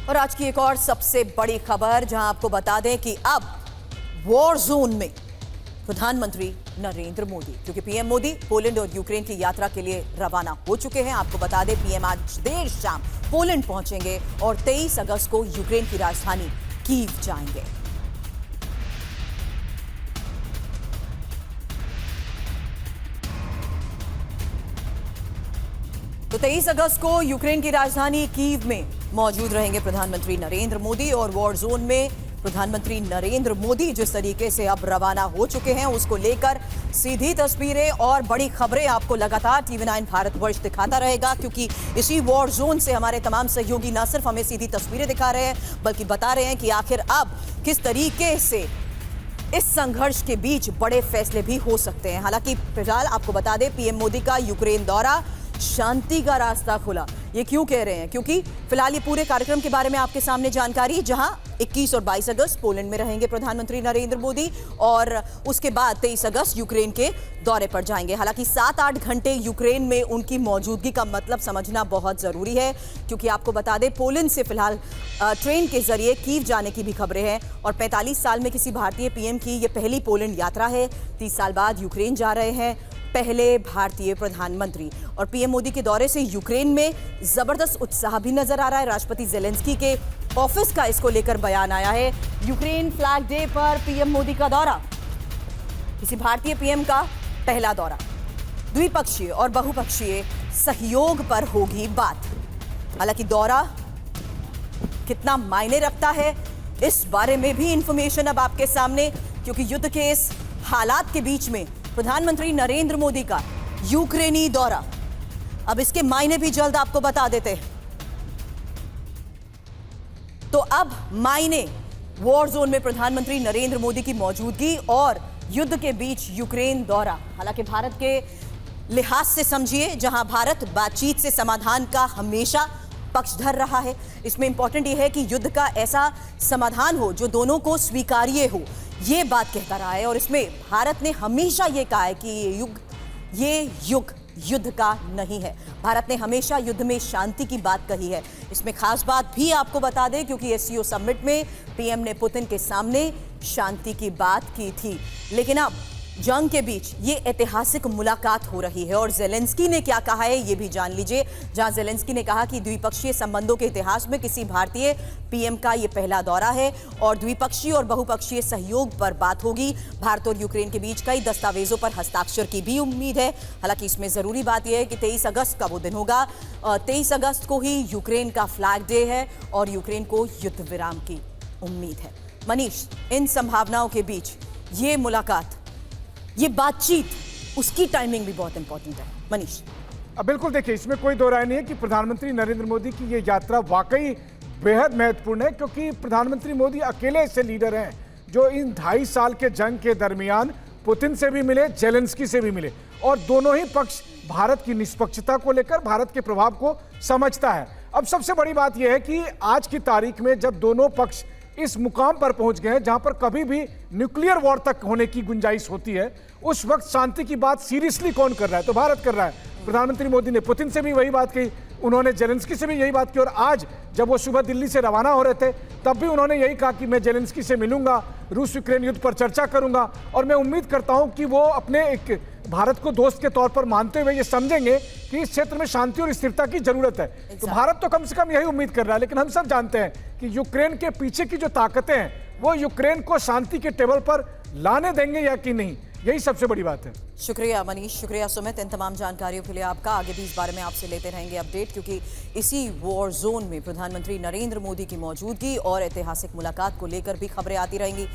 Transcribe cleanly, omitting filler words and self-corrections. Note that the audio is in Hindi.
और आज की एक और सबसे बड़ी खबर, जहां आपको बता दें कि अब वॉर जोन में प्रधानमंत्री नरेंद्र मोदी, क्योंकि पीएम मोदी पोलैंड और यूक्रेन की यात्रा के लिए रवाना हो चुके हैं। आपको बता दें पीएम आज देर शाम पोलैंड पहुंचेंगे और 23 अगस्त को यूक्रेन की राजधानी कीव जाएंगे। तो 23 अगस्त को यूक्रेन की राजधानी कीव में मौजूद रहेंगे प्रधानमंत्री नरेंद्र मोदी। और वॉर जोन में प्रधानमंत्री नरेंद्र मोदी जिस तरीके से अब रवाना हो चुके हैं, उसको लेकर सीधी तस्वीरें और बड़ी खबरें आपको लगातार TV9 भारतवर्ष दिखाता रहेगा, क्योंकि इसी वॉर जोन से हमारे तमाम सहयोगी न सिर्फ हमें सीधी तस्वीरें दिखा रहे हैं, बल्कि बता रहे हैं कि आखिर अब किस तरीके से इस संघर्ष के बीच बड़े फैसले भी हो सकते हैं। हालांकि फिलहाल आपको बता दें पीएम मोदी का यूक्रेन दौरा शांति का रास्ता खुला। ये क्यों कह रहे हैं? क्योंकि फिलहाल ये पूरे कार्यक्रम के बारे में आपके सामने जानकारी, जहां 21 और 22 अगस्त पोलैंड में रहेंगे प्रधानमंत्री नरेंद्र मोदी और उसके बाद 23 अगस्त यूक्रेन के दौरे पर जाएंगे। हालांकि 7-8 घंटे यूक्रेन में उनकी मौजूदगी का मतलब समझना बहुत जरूरी है, क्योंकि आपको बता दें पोलैंड से फिलहाल ट्रेन के जरिए कीव जाने की भी खबरें हैं। और 45 साल में किसी भारतीय पीएम की ये पहली पोलैंड यात्रा है। 30 साल बाद यूक्रेन जा रहे हैं पहले भारतीय प्रधानमंत्री। और पीएम मोदी के दौरे से यूक्रेन में जबरदस्त उत्साह भी नजर आ रहा है। राष्ट्रपति जेलेंस्की के ऑफिस का इसको लेकर बयान आया है। यूक्रेन फ्लैग डे पर पीएम मोदी का दौरा, किसी भारतीय पीएम का पहला दौरा। द्विपक्षीय और बहुपक्षीय सहयोग पर होगी बात। हालांकि दौरा कितना मायने रखता है, इस बारे में भी इंफॉर्मेशन अब आपके सामने, क्योंकि युद्ध के इस हालात के बीच में प्रधानमंत्री नरेंद्र मोदी का यूक्रेनी दौरा, अब इसके मायने भी जल्द आपको बता देते हैं। तो अब मायने वॉर जोन में प्रधानमंत्री नरेंद्र मोदी की मौजूदगी और युद्ध के बीच यूक्रेन दौरा। हालांकि भारत के लिहाज से समझिए, जहां भारत बातचीत से समाधान का हमेशा पक्षधर रहा है, इसमें इंपॉर्टेंट यह है कि युद्ध का ऐसा समाधान हो जो दोनों को स्वीकार्य हो, ये बात कहता रहा है। और इसमें भारत ने हमेशा ये कहा है कि ये युग युद्ध का नहीं है। भारत ने हमेशा युद्ध में शांति की बात कही है। इसमें खास बात भी आपको बता दें, क्योंकि SCO समिट में पीएम ने पुतिन के सामने शांति की बात की थी। लेकिन अब जंग के बीच ये ऐतिहासिक मुलाकात हो रही है। और जेलेंस्की ने क्या कहा है ये भी जान लीजिए, जहां जेलेंस्की ने कहा कि द्विपक्षीय संबंधों के इतिहास में किसी भारतीय पीएम का ये पहला दौरा है और द्विपक्षीय और बहुपक्षीय सहयोग पर बात होगी। भारत और यूक्रेन के बीच कई दस्तावेजों पर हस्ताक्षर की भी उम्मीद है। हालांकि इसमें जरूरी बात यह है कि 23 अगस्त का वो दिन होगा। 23 अगस्त को ही यूक्रेन का फ्लैग डे है और यूक्रेन को युद्ध विराम की उम्मीद है। मनीष, इन संभावनाओं के बीच ये मुलाकात, ये बातचीत, उसकी टाइमिंग भी बहुत इंपॉर्टेंट है। मनीष, बिल्कुल, देखिए इसमें कोई दो राय नहीं है कि प्रधानमंत्री नरेंद्र मोदी की ये यात्रा वाकई बेहद महत्वपूर्ण है, क्योंकि प्रधानमंत्री मोदी अकेले ऐसे लीडर हैं जो इन 2.5 साल के जंग के दरमियान पुतिन से भी मिले, जेलेंस्की से भी मिले, और दोनों ही पक्ष भारत की निष्पक्षता को लेकर भारत के प्रभाव को समझता है। अब सबसे बड़ी बात यह है कि आज की तारीख में जब दोनों पक्ष इस मुकाम पर पहुंच गए हैं जहां पर कभी भी न्यूक्लियर वॉर तक होने की गुंजाइश होती है, उस वक्त शांति की बात सीरियसली कौन कर रहा है? तो भारत कर रहा है। प्रधानमंत्री मोदी ने पुतिन से भी वही बात कही, उन्होंने जेलेंस्की से भी यही बात की, और आज जब वो सुबह दिल्ली से रवाना हो रहे थे तब भी उन्होंने यही कहा कि मैं जेलेंस्की से मिलूंगा, रूस यूक्रेन युद्ध पर चर्चा करूंगा। और मैं उम्मीद करता हूं कि वो अपने एक भारत को दोस्त के तौर पर मानते हुए ये समझेंगे कि इस क्षेत्र में शांति और स्थिरता की जरूरत है। तो भारत तो कम से कम यही उम्मीद कर रहा है। लेकिन हम सब जानते हैं कि यूक्रेन के पीछे की जो ताकतें हैं वो यूक्रेन को शांति के टेबल पर लाने देंगे या कि नहीं, यही सबसे बड़ी बात है। शुक्रिया मनीष, शुक्रिया सुमित, इन तमाम जानकारियों के लिए आपका। आगे भी इस बारे में आपसे लेते रहेंगे अपडेट, क्योंकि इसी वॉर जोन में प्रधानमंत्री नरेंद्र मोदी की मौजूदगी और ऐतिहासिक मुलाकात को लेकर भी खबरें आती रहेंगी।